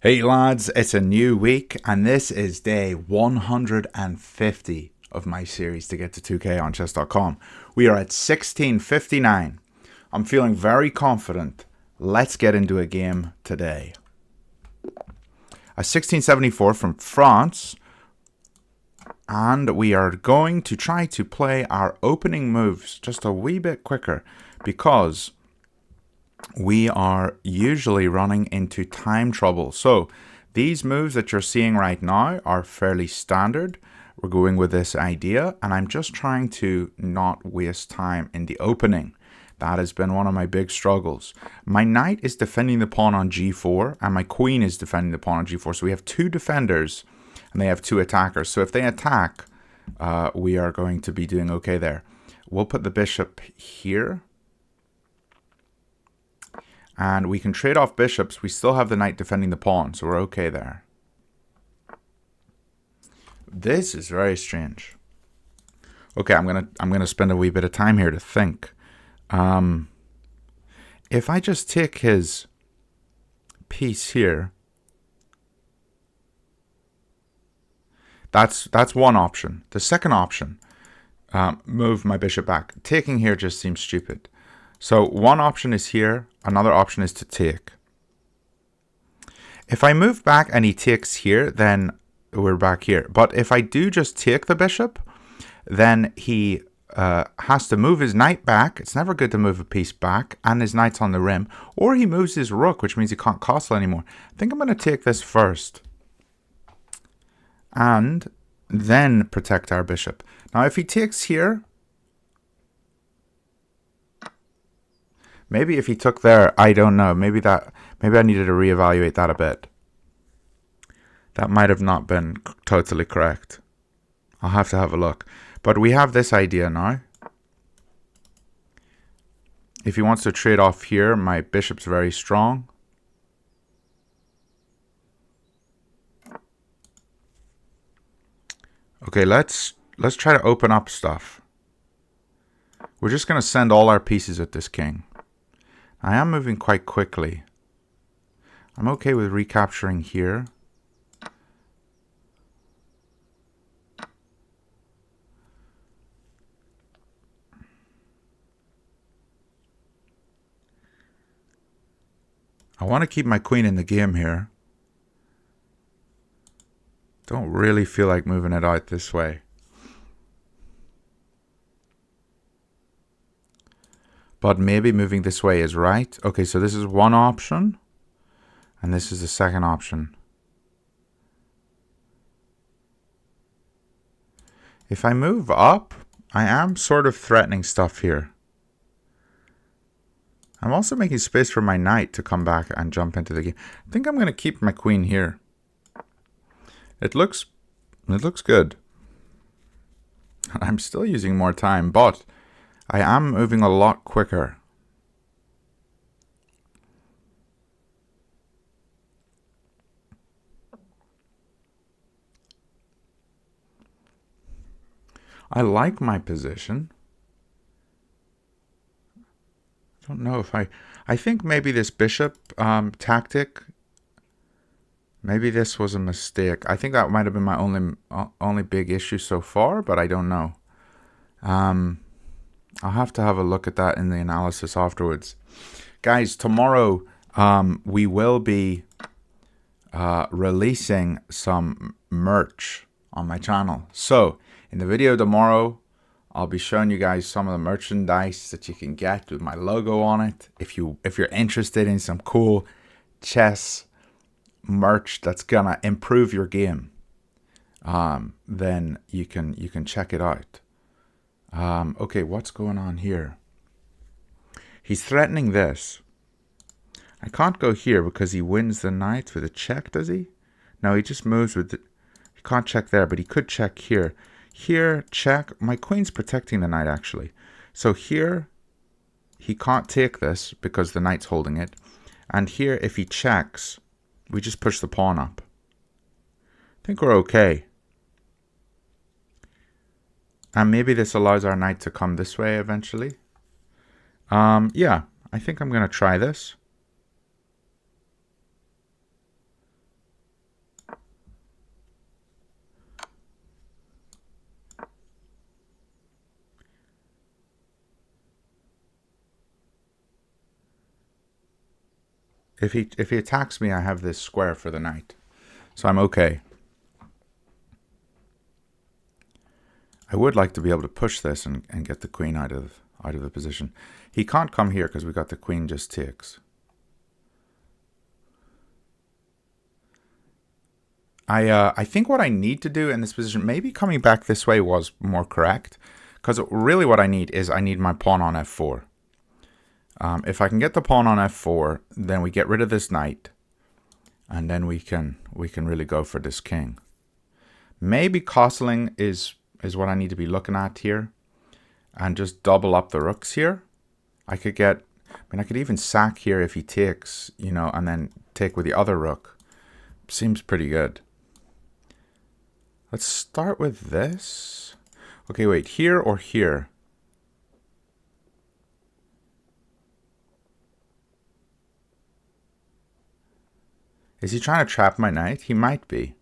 Hey lads, it's a new week and this is day 150 of my series to get to 2K on chess.com. We are at 1659. I'm feeling very confident. Let's get into a game today. A 1674 from France, and we are going to try to play our opening moves just a wee bit quicker because we are usually running into time trouble. So these moves that you're seeing right now are fairly standard. We're going with this idea, and I'm just trying to not waste time in the opening. That has been one of my big struggles. My knight is defending the pawn on g4, and my queen is defending the pawn on g4. So we have two defenders, and they have two attackers. So if they attack, we are going to be doing okay there. We'll put the bishop here. And we can trade off bishops. We still have the knight defending the pawn, so we're okay there. This is very strange. Okay, I'm gonna spend a wee bit of time here to think. If I just take his piece here, that's one option. The second option, move my bishop back. Taking here just seems stupid. So one option is here, another option is to take. If I move back and he takes here, then we're back here. But if I do just take the bishop, then he has to move his knight back. It's never good to move a piece back, and his knight's on the rim. Or he moves his rook, which means he can't castle anymore. I think I'm going to take this first. And then protect our bishop. Now if he takes here, maybe if he took there, I don't know. Maybe I needed to reevaluate that a bit. That might have not been totally correct. I'll have to have a look. But we have this idea now. If he wants to trade off here, my bishop's very strong. Okay, let's try to open up stuff. We're just going to send all our pieces at this king. I am moving quite quickly. I'm okay with recapturing here. I want to keep my queen in the game here. Don't really feel like moving it out this way. But maybe moving this way is right. Okay, so this is one option. And this is the second option. If I move up, I am sort of threatening stuff here. I'm also making space for my knight to come back and jump into the game. I think I'm going to keep my queen here. It looks good. I'm still using more time, but I am moving a lot quicker. I like my position. I don't know if I think maybe this bishop tactic, maybe this was a mistake. I think that might have been my only big issue so far, but I don't know. I'll have to have a look at that in the analysis afterwards. Guys, tomorrow we will be releasing some merch on my channel. So in the video tomorrow, I'll be showing you guys some of the merchandise that you can get with my logo on it. If you're interested in some cool chess merch that's gonna improve your game, then you can check it out. Okay, what's going on here? He's threatening this. I can't go here because he wins the knight with a check, does he? No, he just moves with the... He can't check there, but he could check here. Here, check. My queen's protecting the knight, actually. So here, he can't take this because the knight's holding it. And here, if he checks, we just push the pawn up. I think we're okay. And maybe this allows our knight to come this way eventually. Yeah, I think I'm going to try this. If he attacks me, I have this square for the knight. So I'm okay. I would like to be able to push this and get the queen out of the position. He can't come here because we got the queen just takes. I think what I need to do in this position, maybe coming back this way was more correct, because really what I need is I need my pawn on f4. If I can get the pawn on f4, then we get rid of this knight, and then we can really go for this king. Maybe castling is what I need to be looking at here, and just double up the rooks here. I could even sack here if he takes, you know, and then take with the other rook. Seems pretty good. Let's start with this. Okay, wait, here or here? Is he trying to trap my knight? He might be.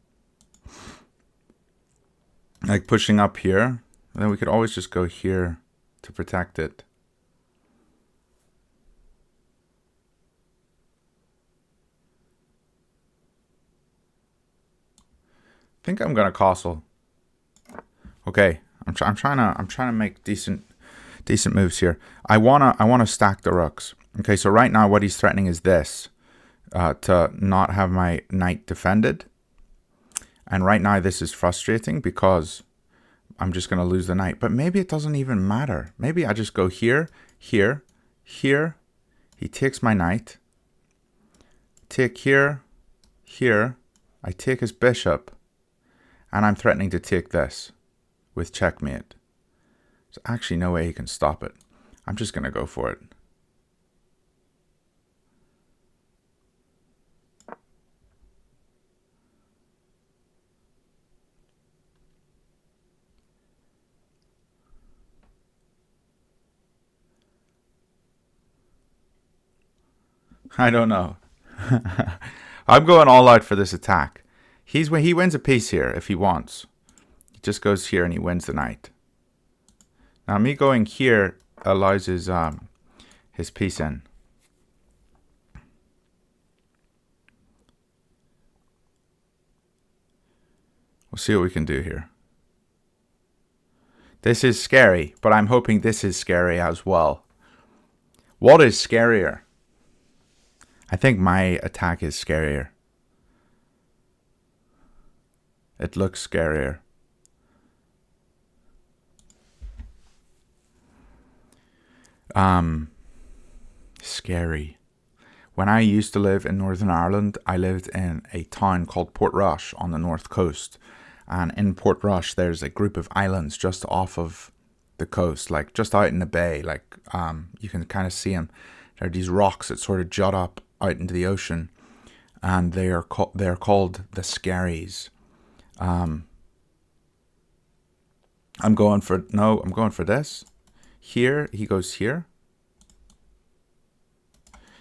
Like pushing up here. Then we could always just go here to protect it. I think I'm gonna castle. Okay, I'm trying to make decent moves here. I wanna stack the rooks. Okay, so right now what he's threatening is this, to not have my knight defended. And right now this is frustrating because I'm just gonna lose the knight. But maybe it doesn't even matter. Maybe I just go here, here, here. He takes my knight. Take here, here. I take his bishop. And I'm threatening to take this with checkmate. There's actually no way he can stop it. I'm just going to go for it. I don't know. I'm going all out for this attack. He wins a piece here if he wants. He just goes here and he wins the knight. Now me going here allows his piece in. We'll see what we can do here. This is scary, but I'm hoping this is scary as well. What is scarier? I think my attack is scarier. It looks scarier. Scary. When I used to live in Northern Ireland, I lived in a town called Portrush on the north coast. And in Portrush, there's a group of islands just off of the coast, like just out in the bay. Like you can kind of see them. There are these rocks that sort of jut up out into the ocean, and they're called the Skerries. I'm going for this. Here, he goes here.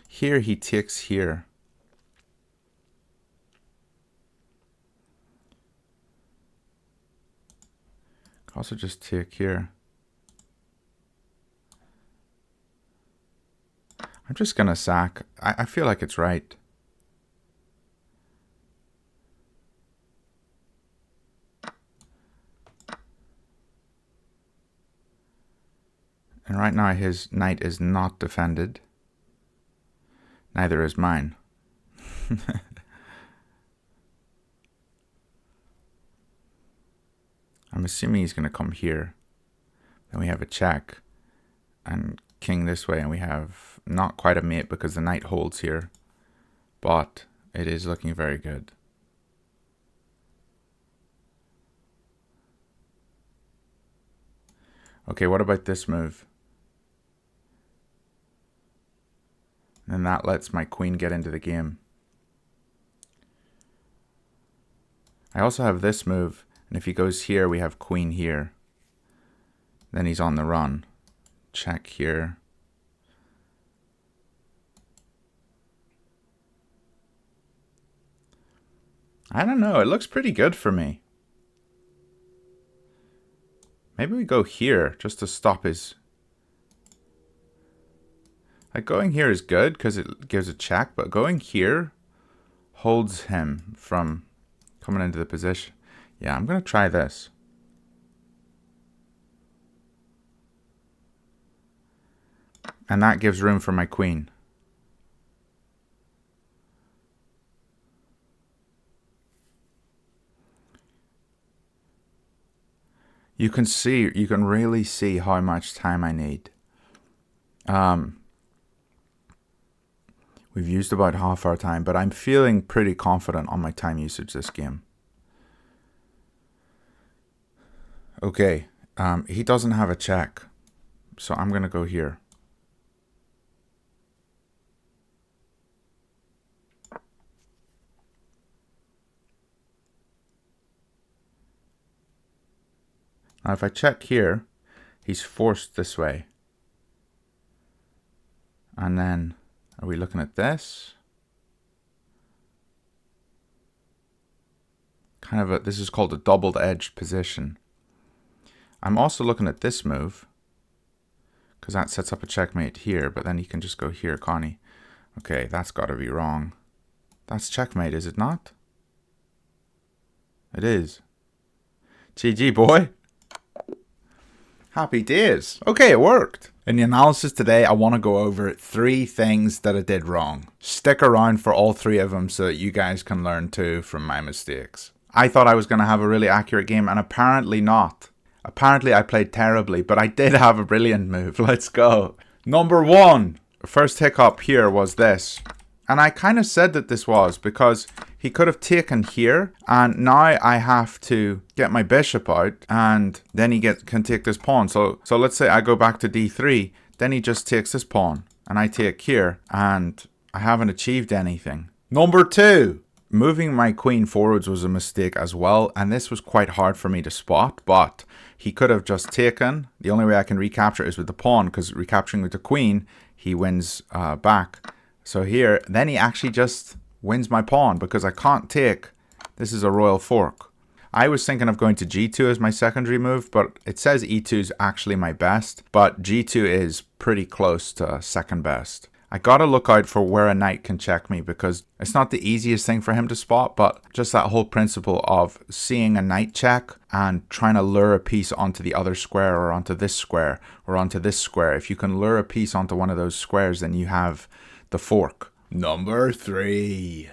Here, he takes here. Also just take here. I'm just gonna sack. I feel like it's right. And right now his knight is not defended. Neither is mine. I'm assuming he's going to come here. Then we have a check. And king this way. And we have not quite a mate because the knight holds here. But it is looking very good. Okay, what about this move? And that lets my queen get into the game. I also have this move, and if he goes here, we have queen here. Then he's on the run. Check here. I don't know, it looks pretty good for me. Maybe we go here, just to stop his... Like going here is good because it gives a check, but going here holds him from coming into the position. Yeah, I'm going to try this. And that gives room for my queen. You can really see how much time I need. We've used about half our time, but I'm feeling pretty confident on my time usage this game. Okay, he doesn't have a check, so I'm going to go here. Now if I check here, he's forced this way. And then, are we looking at this? This is called a double-edged position. I'm also looking at this move, because that sets up a checkmate here, but then he can just go here, can't he? Okay, that's got to be wrong. That's checkmate, is it not? It is. GG, boy. Happy days. Okay, it worked. In the analysis today, I want to go over 3 things that I did wrong. Stick around for all 3 of them so that you guys can learn too from my mistakes. I thought I was going to have a really accurate game, and apparently not. Apparently I played terribly, but I did have a brilliant move. Let's go. Number 1. First hiccup here was this. And I kind of said that this was because he could have taken here, and now I have to get my bishop out, and then he can take this pawn. So let's say I go back to d3, then he just takes this pawn, and I take here, and I haven't achieved anything. Number 2. Moving my queen forwards was a mistake as well, and this was quite hard for me to spot, but he could have just taken. The only way I can recapture is with the pawn, because recapturing with the queen, he wins back. So here, then he actually just wins my pawn because I can't take. This is a royal fork. I was thinking of going to g2 as my secondary move, but it says e2 is actually my best, but g2 is pretty close to second best. I gotta look out for where a knight can check me because it's not the easiest thing for him to spot, but just that whole principle of seeing a knight check and trying to lure a piece onto the other square or onto this square or onto this square. If you can lure a piece onto one of those squares, then you have the fork. Number 3.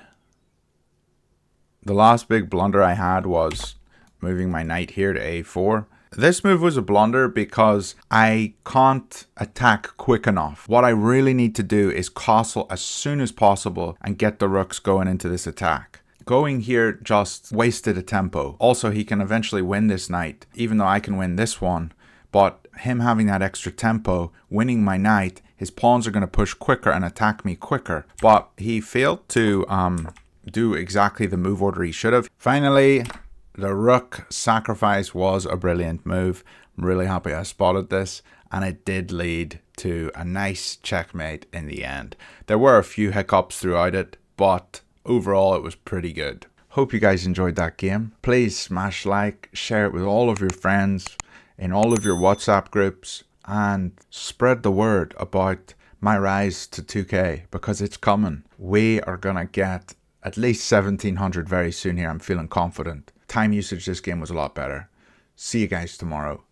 The last big blunder I had was moving my knight here to a4. This move was a blunder because I can't attack quick enough. What I really need to do is castle as soon as possible and get the rooks going into this attack. Going here just wasted a tempo. Also, he can eventually win this knight, even though I can win this one. But him having that extra tempo, winning my knight, his pawns are going to push quicker and attack me quicker. But he failed to do exactly the move order he should have. Finally, the rook sacrifice was a brilliant move. I'm really happy I spotted this, and it did lead to a nice checkmate in the end. There were a few hiccups throughout it, but overall it was pretty good. Hope you guys enjoyed that game. Please smash like, share it with all of your friends, in all of your WhatsApp groups, and spread the word about my rise to 2K because it's coming. We are gonna get at least 1700 very soon here. I'm feeling confident. Time usage this game was a lot better. See you guys tomorrow.